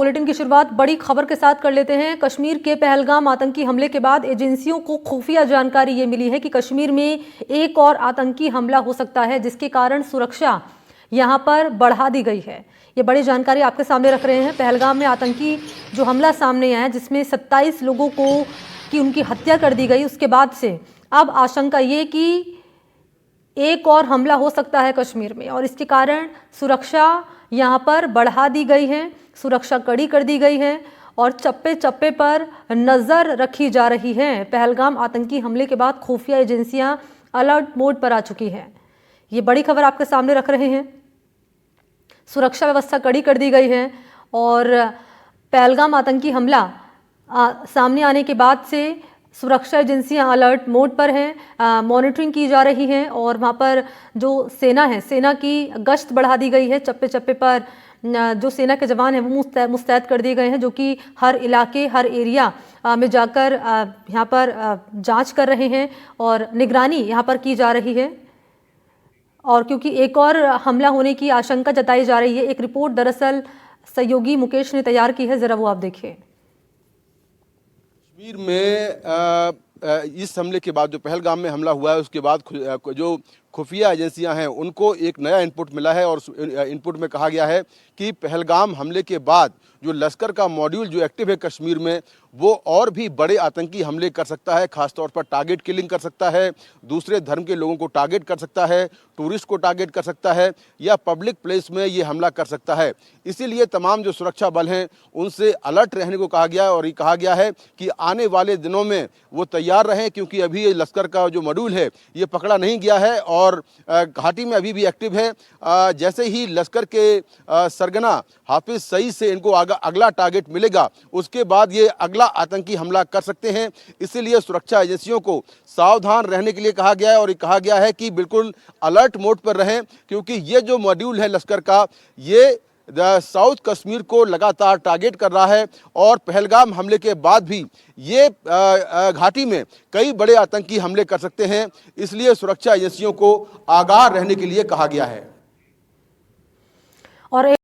Bulletin की शुरुआत बड़ी खबर के साथ कर लेते हैं। कश्मीर के पहलगाम आतंकी हमले के बाद एजेंसियों को खुफिया जानकारी ये मिली है कि कश्मीर में एक और आतंकी हमला हो सकता है, जिसके कारण सुरक्षा यहां पर बढ़ा दी गई है। ये बड़ी जानकारी आपके सामने रख रहे हैं। पहलगाम में आतंकी जो हमला सामने आया है, जिसमें 27 लोगों की उनकी हत्या कर दी गई, उसके बाद से अब आशंका ये कि एक और हमला हो सकता है कश्मीर में, और इसके कारण सुरक्षा यहाँ पर बढ़ा दी गई है, सुरक्षा कड़ी कर दी गई है और चप्पे चप्पे पर नज़र रखी जा रही है। पहलगाम आतंकी हमले के बाद खुफिया एजेंसियां अलर्ट मोड पर आ चुकी हैं। ये बड़ी खबर आपके सामने रख रहे हैं। सुरक्षा व्यवस्था कड़ी कर दी गई है और पहलगाम आतंकी हमला सामने आने के बाद से सुरक्षा एजेंसियां अलर्ट मोड पर हैं, मॉनिटरिंग की जा रही है और वहाँ पर जो सेना है, सेना की गश्त बढ़ा दी गई है। चप्पे चप्पे पर जो सेना के जवान हैं वो मुस्तैद कर दिए गए हैं, जो कि हर इलाके, हर एरिया में जाकर यहाँ पर जांच कर रहे हैं और निगरानी यहाँ पर की जा रही है। और क्योंकि एक और हमला होने की आशंका जताई जा रही है, एक रिपोर्ट दरअसल सहयोगी मुकेश ने तैयार की है, जरा वो आप देखिए। कश्मीर में इस हमले के बाद, जो पहलगाम में हमला हुआ है, उसके बाद जो खुफिया एजेंसियां हैं उनको एक नया इनपुट मिला है और इनपुट में कहा गया है कि पहलगाम हमले के बाद जो लश्कर का मॉड्यूल जो एक्टिव है कश्मीर में, वो और भी बड़े आतंकी हमले कर सकता है। खासतौर पर टारगेट किलिंग कर सकता है, दूसरे धर्म के लोगों को टारगेट कर सकता है, टूरिस्ट को टारगेट कर सकता है या पब्लिक प्लेस में ये हमला कर सकता है। इसीलिए तमाम जो सुरक्षा बल हैं उनसे अलर्ट रहने को कहा गया है और ये कहा गया है कि आने वाले दिनों में वो तैयार रहें, क्योंकि अभी ये लश्कर का जो मॉड्यूल है ये पकड़ा नहीं गया है और घाटी में अभी भी एक्टिव है। जैसे ही लश्कर के सरगना हाफिज सईद से इनको अगला टारगेट मिलेगा, उसके बाद ये अगला आतंकी हमला कर सकते हैं। इसीलिए सुरक्षा एजेंसियों को सावधान रहने के लिए कहा गया है और ये कहा गया है कि बिल्कुल अलर्ट मोड पर रहें, क्योंकि ये जो मॉड्यूल है लश्कर का, ये साउथ कश्मीर को लगातार टारगेट कर रहा है और पहलगाम हमले के बाद भी ये घाटी में कई बड़े आतंकी हमले कर सकते हैं। इसलिए सुरक्षा एजेंसियों को आगाह रहने के लिए कहा गया है। और